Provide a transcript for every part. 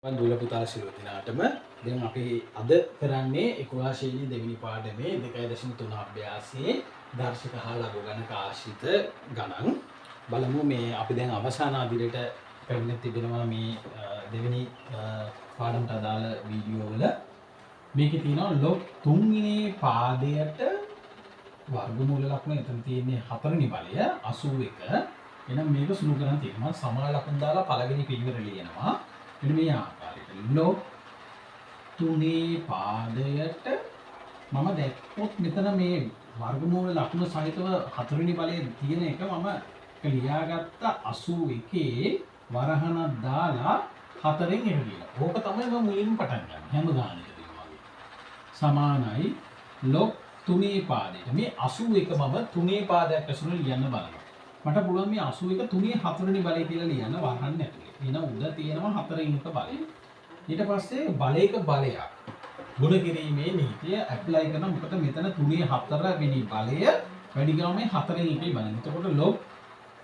දුල පුතා සියලු දිනාටම දැන් අපි අද කරන්නේ 11 ශ්‍රේණි දෙවෙනි පාඩමේ 2.3 අභ්‍යාසයේ දර්ශක හා ලඝු ගණක ආශ්‍රිත ගණන් බලමු. මේ අපි දැන් අවසාන අදිරයට පැමිණ තිබෙනවා මේ දෙවෙනි පාඩමට අදාළ වීඩියෝ වල. මේකේ තියෙනවා log 3 වෙනි පාදයට වර්ගමූල ලකුණ එතන තියෙන්නේ 4 වෙනි බලය 81. එහෙනම් මේක සුළු කරන් තියෙනවා. සමාන ලකුණු දාලා පළවෙනි පිළිවෙල ලියනවා. මෙන්න මේ ආකාරයට log 3 පාදයට මම දැක්කොත් මෙතන මේ වර්ගමූල ලකුණු සහිතව 4 වෙනි බලයේ තියෙන එක මම ලියාගත්ත 81 වරහණක් දාලා 4ෙන් එක කියලා. ඕක තමයි මම මුලින්ම පටන් ගන්න. හැම ගානකදීම වගේ. සමානයි log 3 පාදයට. මේ 81 මම 3 පාදයක් ඇසුරු ලියන්න බලනවා. මට පුළුවන් මේ 81 3 4 වෙනි බලය කියලා ලියන්න වරහන් ඇතුලේ. එහෙනම් උඩ තියෙනවා 4 එක බලය. ඊට පස්සේ බලයක බලයක් ගුණ කිරීමේ නීතිය ඇප්ලයි කරන මොකද මෙතන 3 4 වෙනි බලය වැඩි ගාම මේ 4 එකේ බලන්න. එතකොට log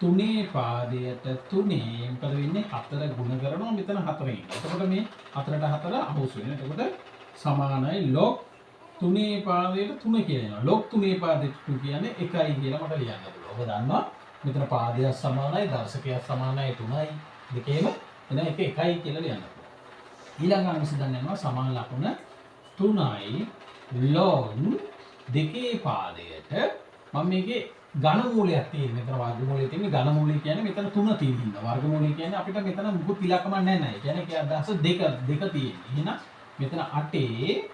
3 පාදයට 3 මොකද වෙන්නේ 4 ගුණ කරනවා මෙතන 4 එක. එතකොට මේ 4ට 4 අහුසු වෙනවා. එතකොට සමානයි log 3 පාදයට 3 කියලා එනවා. log 3 පාදයට 2 කියන්නේ 1යි කියලා මට ලියන්න පුළුවන්. ඔබ දන්නවා මෙතන පාදයක් සමානයි දර්ශකයක් සමානයි 3යි දෙකේම එන එක 1යි කියලා ලියන්න පුළුවන්. ඊළඟ අංශ දැන් යනවා සමාන ලකුණ 3යි log 2 පාදයට මම මේකේ ඝන මූලයක් තියෙන. මෙතන වර්ගමූලය තියෙන්නේ ඝන මූලය කියන්නේ මෙතන 3 තියෙනවා. වර්ගමූලය කියන්නේ අපිට මෙතන මුකුත් ඉලක්කමක් නැහැ නේද? කියන්නේ ඒකේ අදහස දෙක තියෙන්නේ. එහෙනම් මෙතන 8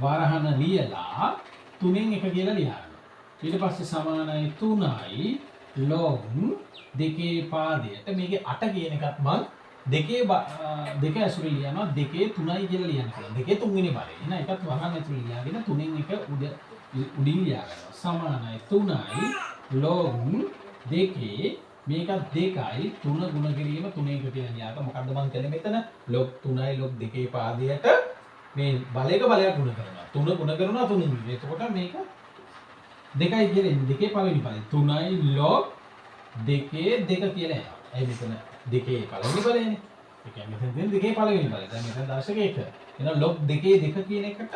වරහන ලියලා 3න් 1 කියලා ලියනවා. ඊට පස්සේ සමානයි 3යි log 2 පාදයට මේකේ 8 කියන එකත් මම දෙක ඇසුරේ ලියනවා 2 3යි කියලා ලියන්න පුළුවන්. 2 3 වෙනි බලය. එහෙනම් එකත් වරහන් ඇතුලේ ලියාගෙන 3න් 1 උඩින් ලියා ගන්නවා. සමානයි 3යි log 2 මේකත් 2යි 3 ගුණ කිරීම 3 1 කියලා ලියාගන්න. මොකද්ද මම කියන්නේ මෙතන log 3යි log 2 පාදයට මේ බලයක බලයක් ගුණ කරනවා. 3 ගුණ කරනවා 3 න්. එතකොට මේක 2යි කියලා එන්නේ. 2 පළවෙනි බලය 3යි log 2 2 කියලා එනවා. ඒ මෙතන 2 පළවෙනි බලයනේ. ඒ කියන්නේ මෙතන තියෙන 2 පළවෙනි බලය. දැන් මෙතන දර්ශක 1. එහෙනම් log 2 2 කියන එකට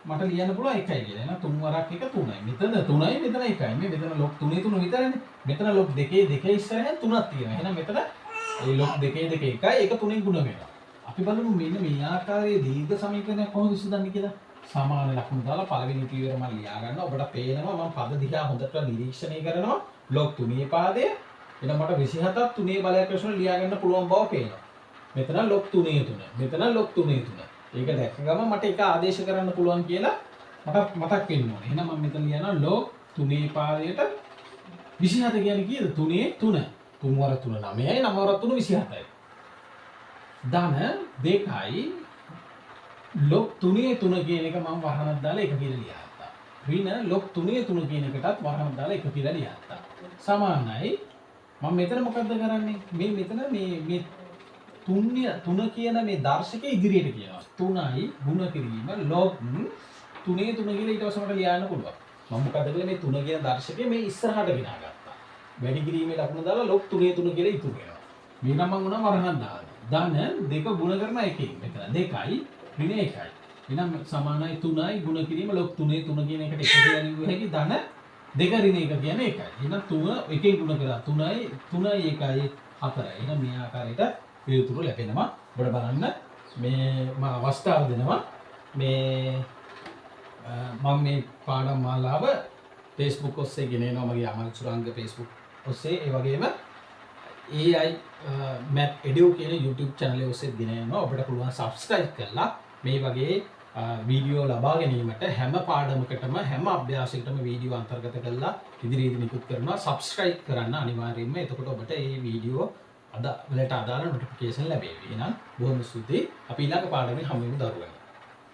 මට ලියන්න පුළුවන් 1යි කියලා. එහෙනම් 3 වරක් 1 3යි. මෙතන 3යි මෙතන 1යි. මේ මෙතන log 3 3 විතරනේ. මෙතන log 2 2 ඉස්සරහින් 3ක් තියෙනවා. එහෙනම් මෙතන ඒ log 2 2 1යි ඒක 3න් ගුණ වෙනවා. අපි බලමු මෙන්න මේ ආකාරයේ දීර්ඝ සමීකරණයක් කොහොමද විසඳන්නේ කියලා. සමාන ලකුණු දාලා පළවෙනි පියවර මම ලියා ගන්නවා. ඔබට පේනවා මම පද දිහා හොඳට නිරීක්ෂණය කරනවා. log 3 පාදය. එහෙනම් මට 27ක් 3 බලයක් ඇසුර ලියා ගන්න පුළුවන් බව පේනවා. මෙතන log 3 3. මෙතන log 3 3. ඒක දැක්ක ගමන් මට එක ආදේශ කරන්න පුළුවන් කියලා මට මතක් වෙන්න ඕනේ. එහෙනම් මම මෙතන ලියනවා log 3 පාදයට 27 කියන්නේ කීයද? 3 3. 3 වර 3 9යි 9 වර 3 27යි. ධන 2යි log 3 3 කියන එක මම වරහණක් දාලා 1 කියලා ලියහත්තා. ඍණ log 3 3 කියන එකටත් වරහණක් දාලා 1 කියලා ලියහත්තා. සමානයි මම මෙතන මොකද්ද කරන්නේ? මේ මෙතන මේ 3 කියන මේ දර්ශකයේ ඉදිරියට කියනවා. 3යි ගුණ කිරීම log 3 3 කියලා ඊට පස්සේ මට ලියන්න පුළුවන්. මම මොකද කළේ මේ 3 කියන දර්ශකයේ මේ ඉස්සරහට ගෙනාගත්තා. වැඩි කිරීමේ ලකුණ දාලා log 3 3 කියලා ඉතුරු වෙනවා. මේ නම් මම උනා වරහන් දානවා. ධන 2 ගුණ කරන එකකින් මෙතන 2යි ඍණ 1යි. එහෙනම් සමානයි 3යි ගුණ කිරීම log 3 3 කියන එකට 1 කියලා ලියුව හැකි ධන 2 ඍණ 1 කියන්නේ 1යි. එහෙනම් 3 එකෙන් ගුණ කරා 3යි 1යි 4යි. එහෙනම් මේ ආකාරයට පිළිතුරු ලැබෙනවා. ඔබට බලන්න මේ මම අවස්ථාව දෙනවා. මේ මම මේ පාඩම් මාලාව Facebook ඔස්සේ ගෙනෙනවා. මගේ අමල් සුරංග Facebook ඔස්සේ ඒ වගේම AI Math Edu කියන YouTube channel එක ඔස්සේ ගෙනෙනවා. ඔබට පුළුවන් subscribe කරලා මේ වගේ වීඩියෝ ලබා ගැනීමට හැම පාඩමකටම හැම අභ්‍යාසයකටම වීඩියෝ අන්තර්ගත කරලා ඉදිරියේදී නිකුත් කරනවා. subscribe කරන්න අනිවාර්යයෙන්ම. එතකොට ඔබට මේ වීඩියෝ වලට අදාළ notification ලැබෙවි. එහෙනම් බොහොම ස්තුතියි. අපි ඊළඟ පාඩමෙන් හමු වෙමු දරුවනේ.